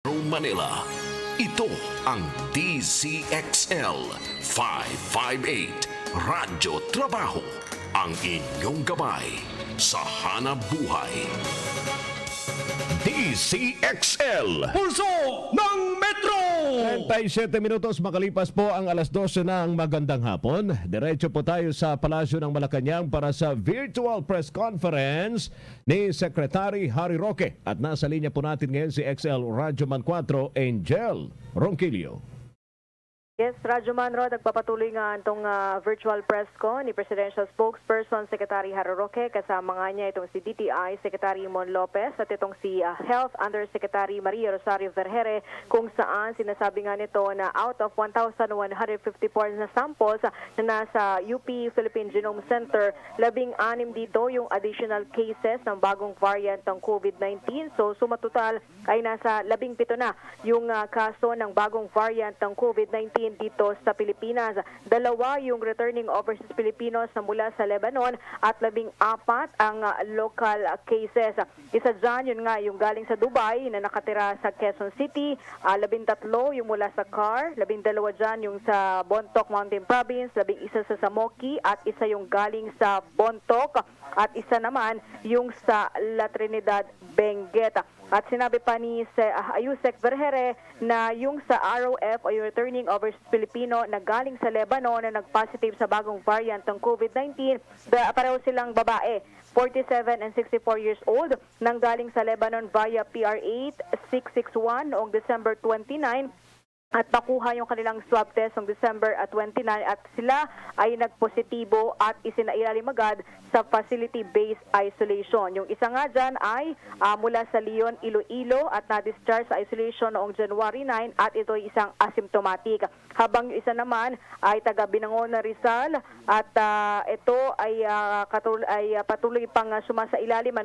Manila. Ito ang Dzxl 558 Radyo Trabaho, ang inyong gabay sa hanap buhay. Dzxl Pulso ng Metro! 37 minutos makalipas po ang alas 12 ng magandang hapon. Diretso po tayo sa Palasyo ng Malacanang para sa virtual press conference ni Secretary Harry Roque. At nasa linya po natin ngayon si XL Radyoman 4, Angel Ronquillo. Yes, Radyoman Rod, nagpapatuloy nga itong virtual press ko ni Presidential Spokesperson Secretary Harry Roque. Kasama nga niya itong si DTI Secretary Mon Lopez at itong si Health Undersecretary Maria Rosario Vergere, kung saan sinasabi nga nito na out of 1,154 na samples na nasa UP Philippine Genome Center, 16 dito yung additional cases ng bagong variant ng COVID-19. So sumatotal ay nasa 17 na yung kaso ng bagong variant ng COVID-19 dito sa Pilipinas. 2 yung returning overseas Filipinos na mula sa Lebanon at 14 ang local cases. Isa dyan, yun nga, yung galing sa Dubai na nakatira sa Quezon City, 13 yung mula sa CAR, 12 dyan yung sa Bontoc Mountain Province, 11 sa Samoki at isa yung galing sa Bontoc at isa naman yung sa La Trinidad, Benguet. At sinabi pa ni Ayusek Vergere na yung sa ROF o yung returning overseas Filipino na galing sa Lebanon na nag-positive sa bagong variant ng COVID-19, pareho silang babae, 47 and 64 years old, nang galing sa Lebanon via PR8 661 noong December 29 at nakuha yung kanilang swab test noong December 29 at sila ay nagpositibo at isinailalim agad sa facility-based isolation. Yung isa nga dyan ay mula sa Leon, Iloilo at na-discharge sa isolation noong January 9 at ito ay isang asymptomatic. Habang yung isa naman ay taga Binangon na Rizal at ito ay patuloy pang sumasailalim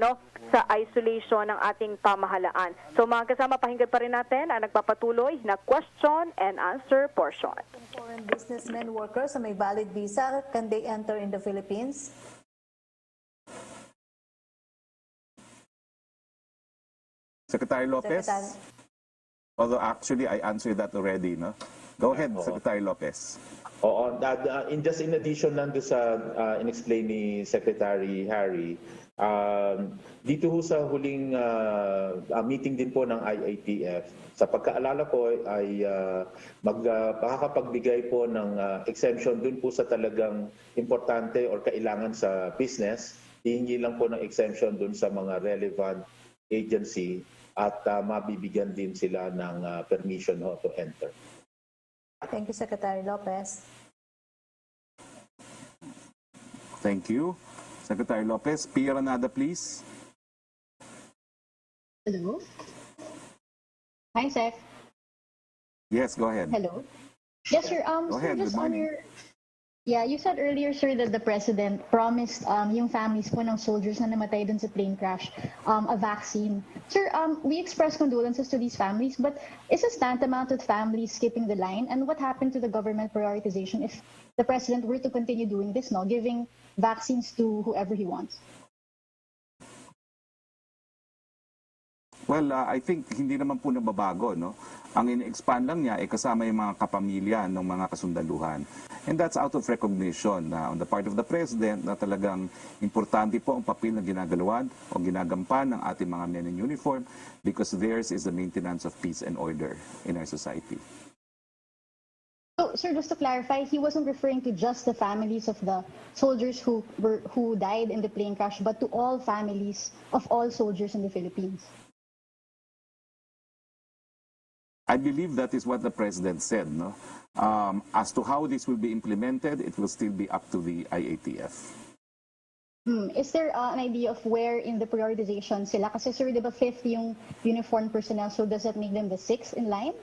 sa isolation ng ating pamahalaan. So mga kasama, pakinggan pa rin natin ang nagpapatuloy na question and answer portion. Foreign businessmen workers na may valid visa, can they enter in the Philippines? Secretary Lopez? Although actually I answered that already, no? Go ahead, Secretary Lopez. Oo, just in addition lang sa in-explain ni Secretary Harry, dito ho sa huling meeting din po ng IATF, sa pagkaalala ko ay makakapagbigay po ng exemption dun po sa talagang importante or kailangan sa business, hihingi lang po ng exemption dun sa mga relevant agency at mabibigyan din sila ng permission to enter. Thank you, Secretary Lopez. Thank you. Secretary Lopez, Pia Ranada, please. Hello? Hi, Sec. Yes, go ahead. Hello? Yes, sir. Go ahead, just good on morning. you said earlier, sir, that the President promised yung families po ng soldiers na namatay dun sa plane crash a vaccine. Sir, we express condolences to these families, but is this tantamount with families skipping the line? And what happened to the government prioritization if the President were to continue doing this, giving vaccines to whoever he wants? Well, I think hindi naman po nababago, no? Ang in-expand lang niya ay kasama yung mga kapamilya ng mga kasundaluhan. And that's out of recognition on the part of the President na talagang importante po ang papel na ginagalawan o ginagampan ng ating mga men in uniform because theirs is the maintenance of peace and order in our society. So, sir, just to clarify, he wasn't referring to just the families of the soldiers who died in the plane crash, but to all families of all soldiers in the Philippines. I believe that is what the President said, no? As to how this will be implemented, it will still be up to the IATF. Is there an idea of where in the prioritization sila? Kasi sir, di ba 5th yung uniformed personnel, so does that make them the 6th in line?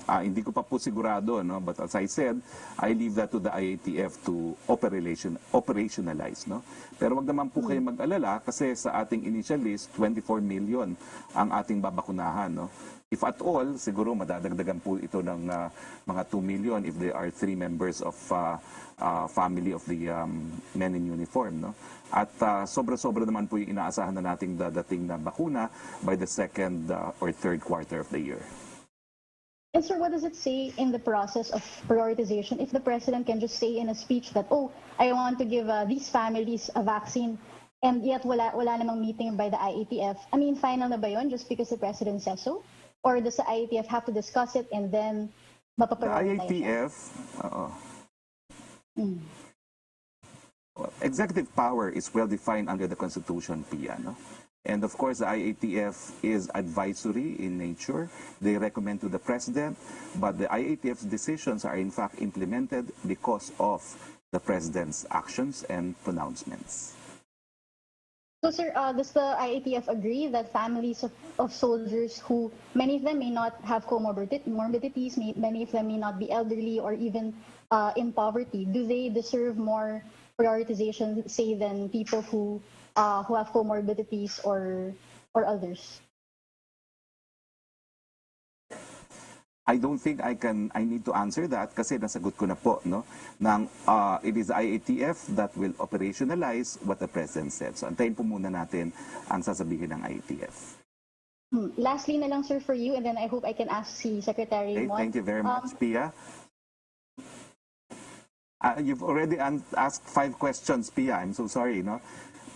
Hindi ko pa po sigurado, no? But as I said, I leave that to the IATF to operationalize. No? Pero wag naman po kayo mag-alala kasi sa ating initial list, 24 million ang ating babakunahan. No? If at all, siguro madadagdagan po ito ng mga 2 million if there are 3 members of family of the men in uniform. No? At sobra-sobra naman po yung inaasahan na nating dadating na bakuna by the second or third quarter of the year. And sir, what does it say in the process of prioritization if the president can just say in a speech that, oh, I want to give these families a vaccine, and yet wala namang meeting by the IATF? I mean, final na ba yun just because the president says so? Or does the IATF have to discuss it and then mapaprioritize? The IATF, executive power is well defined under the Constitution, Pia. No? And of course, the IATF is advisory in nature. They recommend to the president, but the IATF's decisions are in fact implemented because of the president's actions and pronouncements. So sir, does the IATF agree that families of soldiers who, many of them may not have comorbidities, many of them may not be elderly or even in poverty, do they deserve more prioritization, say, than people who have comorbidities or others? I don't think I need to answer that kasi nasagot ko na po, no? It is IATF that will operationalize what the president said. So antayin po muna natin ang sasabihin ng IATF. Lastly na lang sir for you, and then I hope I can ask si Secretary Okay, Mon. thank you very much, Pia. You've already asked 5 questions, Pia. I'm so sorry, no?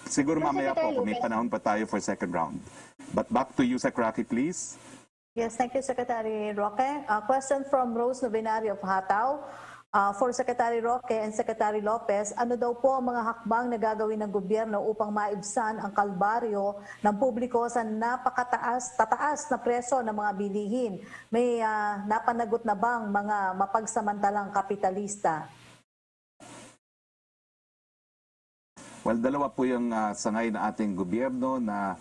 Siguro mamaya po kung may panahon pa tayo for second round. But back to you, Secretary, please. Yes, thank you, Secretary Roque. A question from Rose Novenario of Hataw. For Secretary Roque and Secretary Lopez, ano daw po ang mga hakbang na gagawin ng gobyerno upang maibsan ang kalbaryo ng publiko sa tataas na presyo ng mga bilihin? May napanagot na bang mga mapagsamantalang kapitalista? Well, dalawa po yung sangay na ating gobyerno na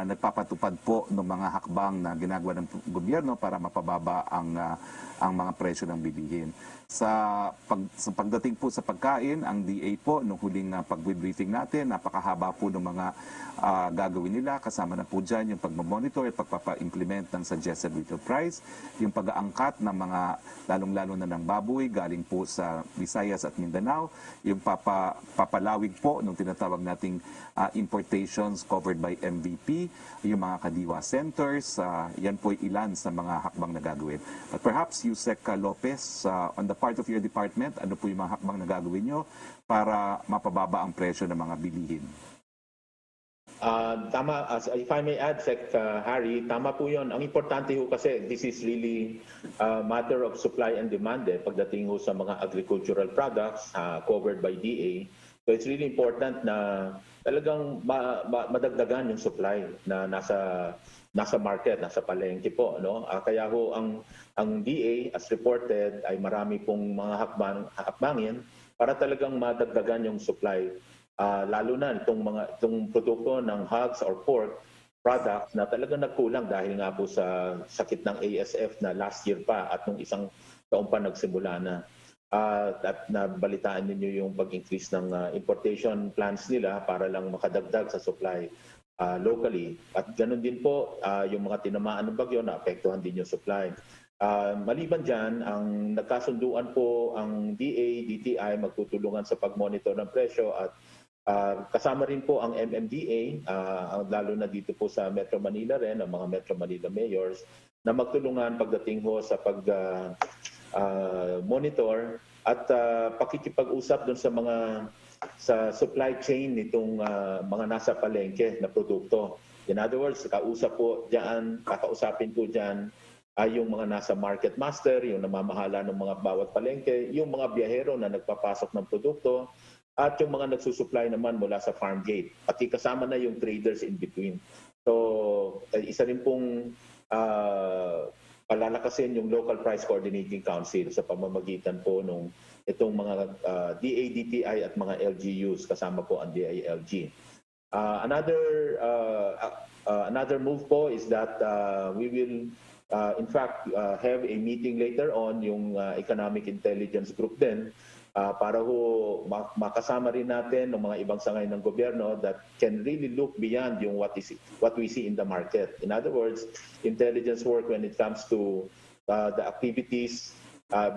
nagpapatupad po ng mga hakbang na ginagawa ng gobyerno para mapababa ang mga presyo ng bilihin. Sa pagdating po sa pagkain, ang DA po, nung huling pag-briefing natin, napakahaba po ng mga gagawin nila. Kasama na po dyan yung pagmamonitor at pagpapa-implement ng suggested retail price, yung pag-aangkat ng mga lalong-lalo na ng baboy galing po sa Visayas at Mindanao, yung papalawig po nung tinatawag nating importations covered by MVP, yung mga kadiwa centers, yan po ilan sa mga hakbang na gagawin. But perhaps, Yusek Lopez, on the part of your department, ano po yung mga hakbang na gagawin nyo para mapababa ang presyo ng mga bilihin? Tama, if I may add, Sec Harry, tama po yun. Ang importante ho kasi this is really a matter of supply and demand pagdating ho sa mga agricultural products covered by DA. So it's really important na talagang madagdagan yung supply na nasa market, nasa palengke po, no? Kaya ho ang DA as reported ay marami pong mga hakbangin para talagang madagdagan yung supply. Lalo na itong produkto ng hogs or pork products na talagang nagkulang dahil nga po sa sakit ng ASF na last year pa at nung isang taon pa nagsimula na. At nabalitaan ninyo yung pag-increase ng importation plans nila para lang makadagdag sa supply locally. At ganoon din po yung mga tinamaan ng bagyo na apektuhan din yung supply. Maliban dyan, ang nagkasunduan po ang DA, DTI magtutulungan sa pag-monitor ng presyo at kasama rin po ang MMDA, lalo na dito po sa Metro Manila rin, ang mga Metro Manila mayors, na magtulungan pagdating ho sa pag-monitor at pakikipag-usap doon sa supply chain nitong mga nasa palengke na produkto. In other words, kakausapin po dyan ay yung mga nasa market master, yung namamahala ng mga bawat palengke, yung mga biyahero na nagpapasok ng produkto, at yung mga nagsusupply naman mula sa farm gate. Pati kasama na yung traders in between. So, isa rin pong palalakasin yung Local Price Coordinating Council sa pamamagitan po nung itong mga DA, DTI at mga LGUs, kasama po ang DILG. Another move po is that we will in fact, have a meeting later on yung Economic Intelligence Group din para ho makasama rin natin ng mga ibang sangay ng gobyerno that can really look beyond yung what we see in the market. In other words, intelligence work when it comes to the activities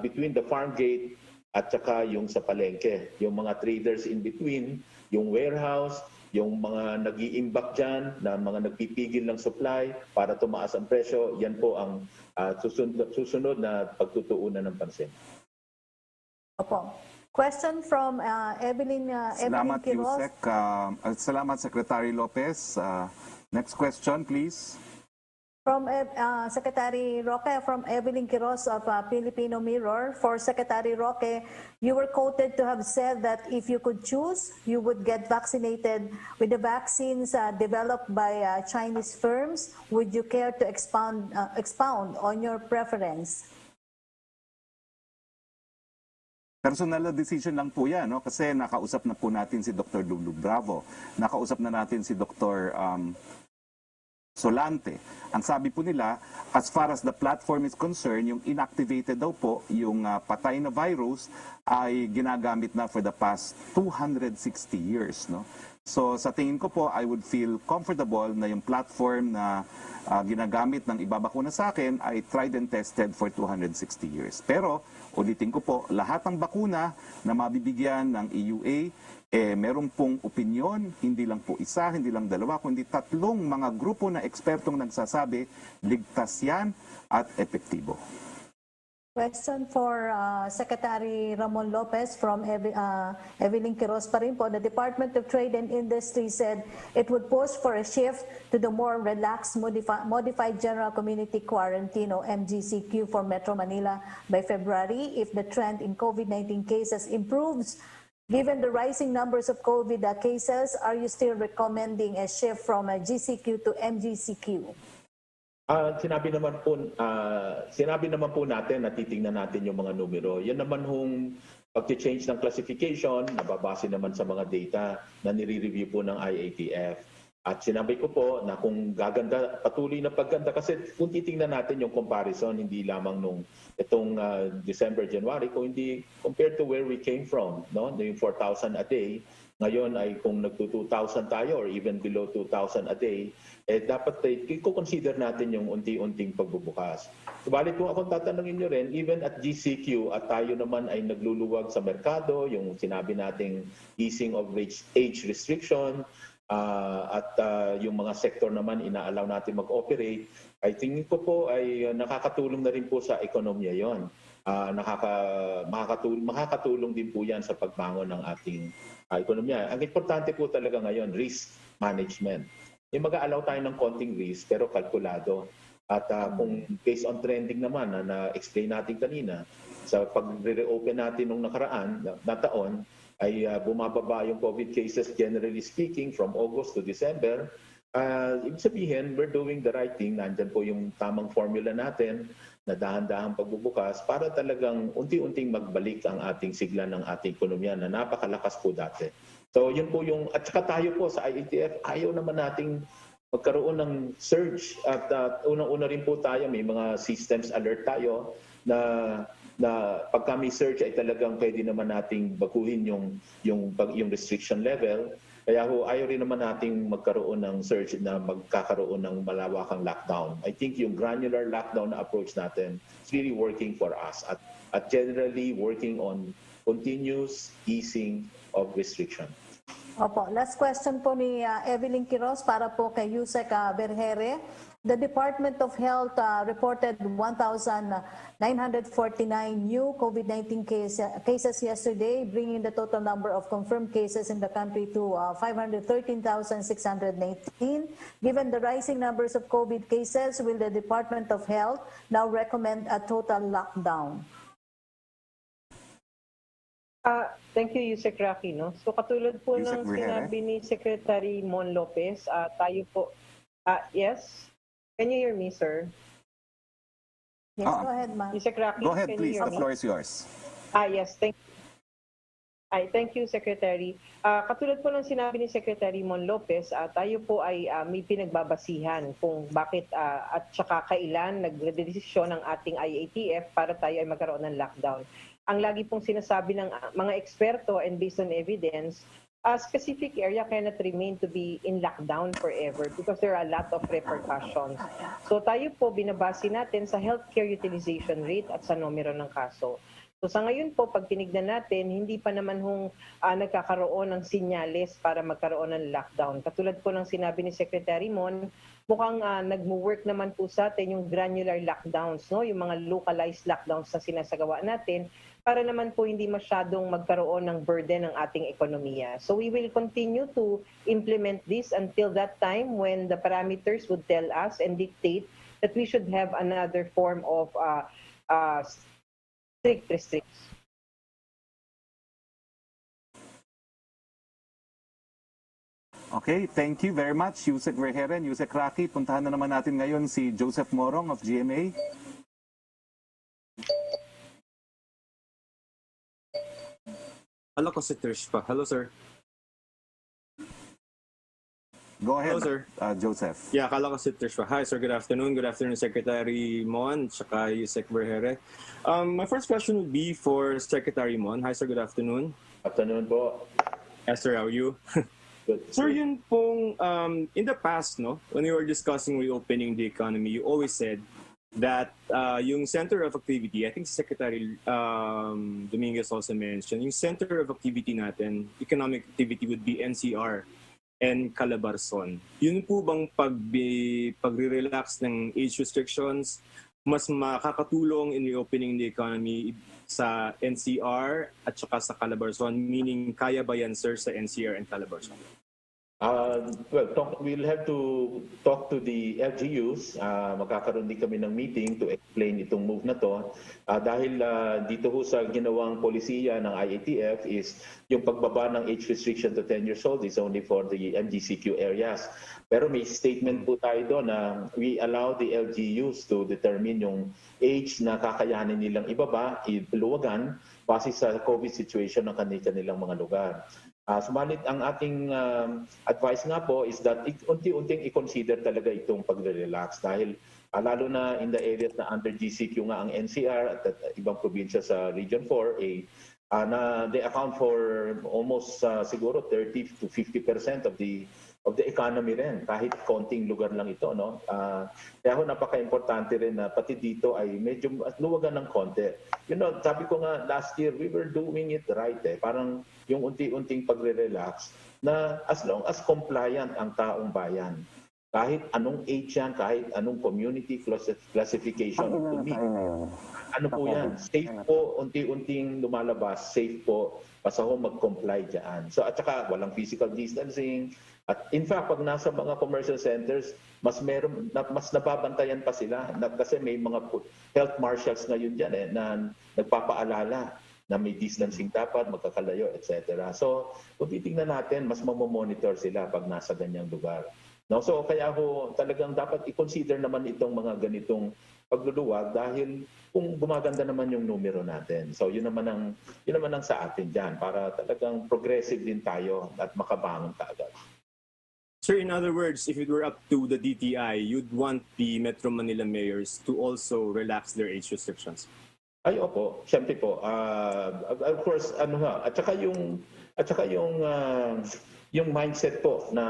between the farm gate at saka yung sa palengke, yung mga traders in between, yung warehouse, yung mga nag-iimbak dyan, na mga nagpipigil ng supply para tumaas ang presyo, yan po ang susunod na pagtutuunan ng pansin. Opo. Question from Evelyn Salamat, Quiroz. Yusek. Salamat, Secretary Lopez. Next question, please. From Secretary Roque, from Evelyn Quiroz of Filipino Mirror. For Secretary Roque, you were quoted to have said that if you could choose, you would get vaccinated with the vaccines developed by Chinese firms. Would you care to expound on your preference? Personal na decision lang po yan, no? Kasi nakausap na po natin si Dr. Lulu Bravo. Nakausap na natin si Dr. Solante. Ang sabi po nila, as far as the platform is concerned, yung inactivated daw po, yung patay na virus ay ginagamit na for the past 260 years. No? So sa tingin ko po, I would feel comfortable na yung platform na ginagamit ng ibabakuna sa akin ay tried and tested for 260 years. Pero ulitin ko po, lahat ng bakuna na mabibigyan ng EUA, meron pong opinyon, hindi lang po isa, hindi lang dalawa, kundi tatlong mga grupo na ekspertong nagsasabi, ligtas yan at epektibo. Question for Secretary Ramon Lopez from Evelyn Quiroz pa rin po. The Department of Trade and Industry said it would push for a shift to the more relaxed modified general community quarantine or MGCQ for Metro Manila by February if the trend in COVID-19 cases improves. Given the rising numbers of COVID cases, are you still recommending a shift from a GCQ to MGCQ? Sinabi naman po natin na titingnan natin yung mga numero. Yan naman hong pag-change ng classification, nababase naman sa mga data na nire-review po ng IATF. At sinabi ko po na kung gaganda, patuloy na pagganda, kasi kung titingnan natin yung comparison, hindi lamang nung itong December, January, kung hindi compared to where we came from, no? Yung 4,000 a day, ngayon ay kung nagto-2,000 tayo or even below 2,000 a day, dapat i-consider natin yung unti-unting pagbubukas. Subalit kung akong tatanungin nyo rin, even at GCQ at tayo naman ay nagluluwag sa merkado, yung sinabi nating easing of age restriction, at yung mga sektor naman inaalaw natin mag-operate, I think ko po ay nakakatulong na rin po sa ekonomiya yon. Makakatulong din po yan sa pagbangon ng ating ekonomiya. Ang importante po talaga ngayon, risk management. Yung mag-aalaw tayo ng konting risk pero kalkulado. At kung based on trending naman na explain natin kanina, sa pag-reopen natin nung nakaraan na taon, ay bumababa yung COVID cases generally speaking from August to December. Ibig sabihin, we're doing the right thing. Nandyan po yung tamang formula natin na dahan-dahang pagbubukas para talagang unti-unting magbalik ang ating sigla ng ating ekonomiya na napakalakas po dati. So yun po yung, at saka tayo po sa IATF, ayaw naman nating magkaroon ng surge at unang-una rin po tayo, may mga systems alert tayo na pagka may surge ay talagang pwede naman nating baguhin yung restriction level. Kaya ayaw rin naman nating magkaroon ng surge na magkakaroon ng malawakang lockdown. I think yung granular lockdown na approach natin is really working for us at generally working on continuous easing of restriction. Opo. Last question po ni Evelyn Quiroz para po kay Yusek Berhere. The Department of Health reported 1,949 new COVID-19 cases yesterday, bringing the total number of confirmed cases in the country to 513,619. Given the rising numbers of COVID cases, will the Department of Health now recommend a total lockdown? Thank you, Yusek Rocky. No? So katulad po Yusek ng Berhere. sinabi ni Secretary Mon Lopez, tayo po, yes? Can you hear me, sir? Yes, go ahead, ma'am. Yusek Rocky, Go ahead, can please. you hear The me? floor is yours. Yes, thank you. Thank you, Secretary. Katulad po ng sinabi ni Secretary Mon Lopez, tayo po ay may pinagbabasihan kung bakit at saka kailan nagdedesisyon ng ating IATF para tayo ay magkaroon ng lockdown. Ang lagi pong sinasabi ng mga eksperto and based on evidence, a specific area cannot remain to be in lockdown forever because there are a lot of repercussions. So tayo po binabase natin sa healthcare utilization rate at sa numero ng kaso. So sa ngayon po, pag tinignan natin, hindi pa naman nagkakaroon ng sinyales para magkaroon ng lockdown. Katulad po ng sinabi ni Secretary Mon, mukhang nag-work naman po sa atin yung granular lockdowns, no? Yung mga localized lockdowns na sinasagawa natin para naman po hindi masyadong magkaroon ng burden ng ating ekonomiya. So we will continue to implement this until that time when the parameters would tell us and dictate that we should have another form of strict restrictions. Okay, thank you very much, Yusek Reheren, Yusek Raki. Puntahan na naman natin ngayon si Joseph Morong of GMA. Hello, Kositers pa. Hello, sir. Go ahead, Hello, sir. Joseph. Yeah, akala ko Kositers pa. Hi, sir. Good afternoon. Good afternoon, Secretary Mon, tsaka Yusek Berhere. My first question would be for Secretary Mon. Hi, sir. Good afternoon. Afternoon po. Yes, sir. How are you? Good. Sir, yun pong, in the past, no, when you were discussing reopening the economy, you always said that yung center of activity, I think Secretary Dominguez also mentioned, yung center of activity natin, economic activity would be NCR and Calabarzon. Yun po bang pagre-relax ng age restrictions, mas makakatulong in reopening the economy sa NCR at saka sa Calabarzon? Meaning, kaya ba yan, sir, sa NCR and Calabarzon? We'll have to talk to the LGUs. Magkakaroon din kami ng meeting to explain itong move na to. Dahil dito ho sa ginawang polisiya ng IATF is yung pagbaba ng age restriction to 10 years old is only for the MGCQ areas. Pero may statement po tayo doon na we allow the LGUs to determine yung age na kakayanin nilang ibaba, iluwagan, base sa COVID situation ng kanilang mga lugar. Subalit ang ating advice nga po is that unti-unting i-consider talaga itong pagre-relax dahil lalo na in the areas na under GCQ nga ang NCR at ibang probinsya sa Region 4A na they account for almost siguro 30 to 50% of the economy rin, kahit konting lugar lang ito, no? Kaya ho napaka-importante rin na pati dito ay medyo luwagan ng konti. You know, sabi ko nga last year we were doing it right Parang yung unti-unting pagre-relax na as long as compliant ang taong bayan. Kahit anong age yan, kahit anong community classification to meet. Ano po yan? Safe po, unti-unting lumalabas, safe po, basta ho mag-comply dyan. So at saka walang physical distancing. At in fact, pag nasa mga commercial centers, mas nababantayan pa sila kasi may mga health marshals ngayon dyan na nagpapaalala na may distancing dapat, magkakalayo, etc. So kung titingnan natin, mas mamomonitor sila pag nasa ganyang lugar. No? So kaya ho talagang dapat i-consider naman itong mga ganitong pagluluwag dahil kung gumaganda naman yung numero natin. So yun naman ang sa atin diyan para talagang progressive din tayo at makabangon kaagad. Sir, in other words, if it were up to the DTI, you'd want the Metro Manila mayors to also relax their age restrictions? Ay, opo. Siyempre po. Of course, at saka yung mindset po na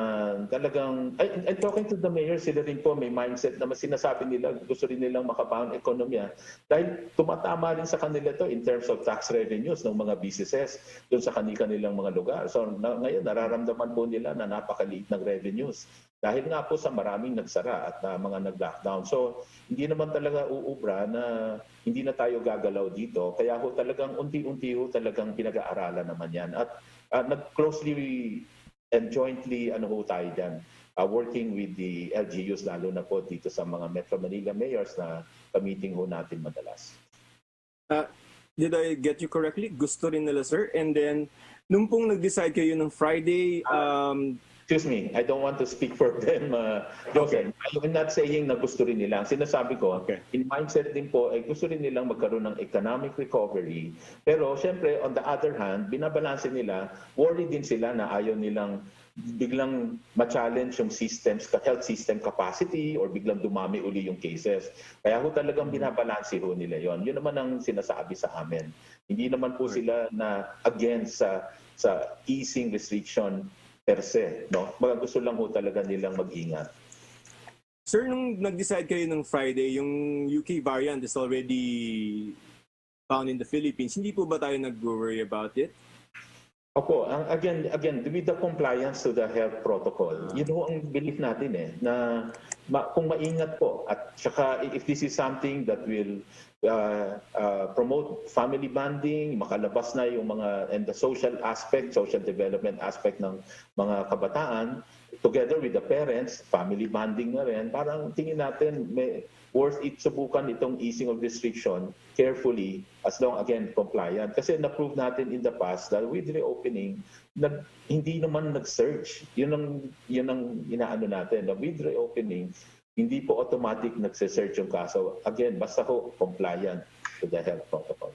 talagang, and talking to the mayor, sila rin po may mindset na sinasabi nila, gusto rin nilang makabangon ekonomiya dahil tumatama rin sa kanila to in terms of tax revenues ng mga businesses doon sa kanilang mga lugar. So ngayon, nararamdaman po nila na napakaliit ng revenues dahil nga po sa maraming nagsara at mga nag-lockdown. So hindi naman talaga uubra na hindi na tayo gagalaw dito. Kaya ho talagang unti-unti ho talagang pinag-aaralan naman yan. At nag-closely and jointly ho tayo dyan, working with the LGUs lalo na po dito sa mga Metro Manila mayors na ka-meeting ho natin madalas. Did I get you correctly? Gusto rin nila, sir? And then, nung pong nag-decide kayo ng Friday, Excuse me, I don't want to speak for them, Joseph. I'm not saying na gusto rin nila. Ang sinasabi ko, in mindset din po, ay gusto rin nilang magkaroon ng economic recovery. Pero syempre, on the other hand, binabalanse nila, worried din sila na ayaw nilang biglang ma-challenge yung systems, health system capacity or biglang dumami uli yung cases. Kaya ho talagang binabalanse ho nila yon. Yun naman ang sinasabi sa amin. Hindi naman po sila na against sa easing restriction per se, no? Mga gusto lang ho talaga nilang mag-ingat. Sir, nung nag-decide kayo ng Friday, yung UK variant is already found in the Philippines, hindi po ba tayo nag-worry about it? Opo, again, with the compliance to the health protocol, yun ho ang belief natin na kung maingat po at saka if this is something that will promote family bonding, makalabas na yung mga and the social aspect, social development aspect ng mga kabataan, together with the parents, family bonding na rin, parang tingin natin may worth it subukan itong easing of restriction carefully as long again compliant. Kasi na-prove natin in the past that with reopening, hindi naman nag-surge. Yun ang inaano natin. Na with reopening, hindi po automatic nagse-search yung kaso. Again, basta ko compliant to the health protocol.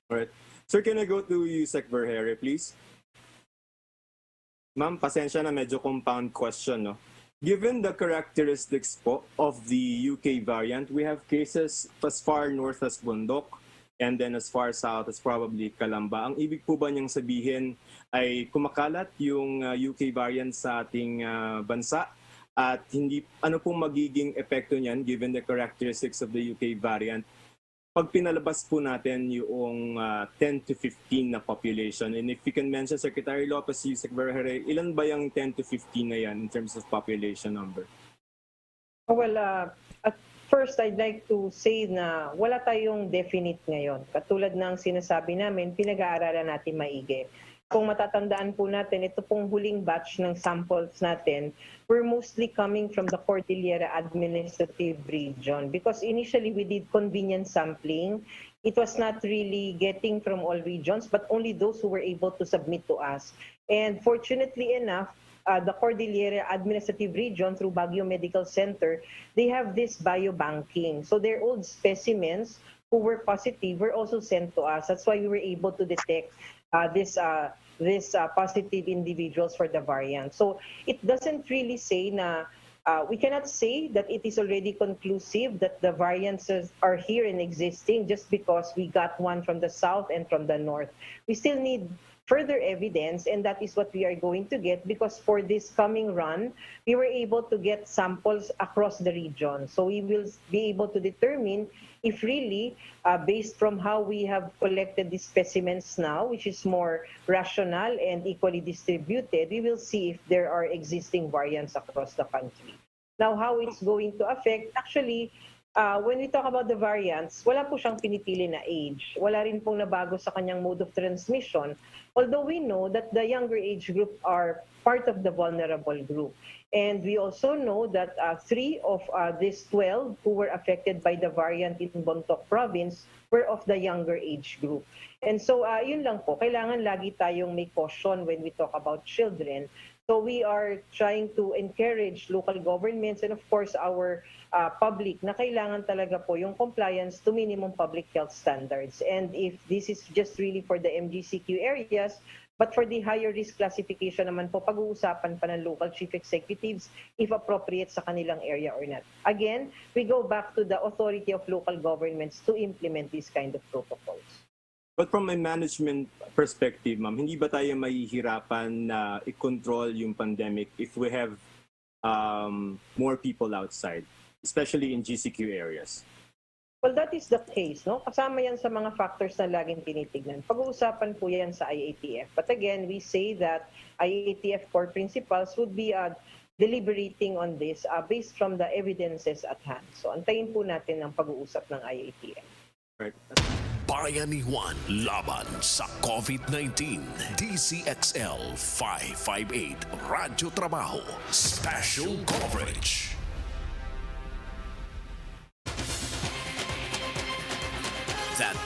Alright. Sir, can I go to you, Sec Vergere, please? Ma'am, pasensya na medyo compound question, no? Given the characteristics po of the UK variant, we have cases as far north as Bundok and then as far south as probably Calamba. Ang ibig po ba niyang sabihin ay kumakalat yung UK variant sa ating bansa at hindi ano pong magiging epekto niyan given the characteristics of the UK variant pag pinalabas po natin yung 10 to 15 na population? And if you can mention, Secretary Lopez, Sec Vergere, ilan ba yung 10 to 15 na yan in terms of population number? Well, at first, I'd like to say na wala tayong definite ngayon. Katulad ng sinasabi namin, pinag-aaralan natin maigi. Kung matatandaan po natin, ito pong huling batch ng samples natin were mostly coming from the Cordillera Administrative Region because initially we did convenience sampling. It was not really getting from all regions, but only those who were able to submit to us. And fortunately enough, the Cordillera Administrative Region through Baguio Medical Center, they have this biobanking. So their old specimens who were positive were also sent to us. That's why we were able to detect this positive individuals for the variant. So it doesn't really say na we cannot say that it is already conclusive that the variants are here and existing just because we got one from the south and from the north. We still need further evidence, and that is what we are going to get because for this coming run, we were able to get samples across the region. So we will be able to determine if really, based from how we have collected these specimens now, which is more rational and equally distributed, we will see if there are existing variants across the country. Now, how it's going to affect, actually, when we talk about the variants, wala po siyang pinipili na age. Wala rin pong nabago sa kanyang mode of transmission. Although we know that the younger age group are part of the vulnerable group. And we also know that 3 of these 12 who were affected by the variant in Bontoc province were of the younger age group. And so yun lang po, kailangan lagi tayong may caution when we talk about children. So we are trying to encourage local governments and of course our public na kailangan talaga po yung compliance to minimum public health standards. And if this is just really for the MGCQ areas, but for the higher risk classification naman po, pag-uusapan pa ng local chief executives if appropriate sa kanilang area or not. Again, we go back to the authority of local governments to implement these kind of protocols. But from a management perspective, ma'am, hindi ba tayo mahihirapan na i-control yung pandemic if we have more people outside, especially in GCQ areas? Well, that is the case, no? Kasama yan sa mga factors na laging tinitignan. Pag-uusapan po yan sa IATF. But again, we say that IATF core principles would be deliberating on this based from the evidences at hand. So, antayin po natin ang pag-uusap ng IATF. Right. Bayanihan laban sa COVID-19. DZXL 558 Radyo Trabaho Special Coverage. That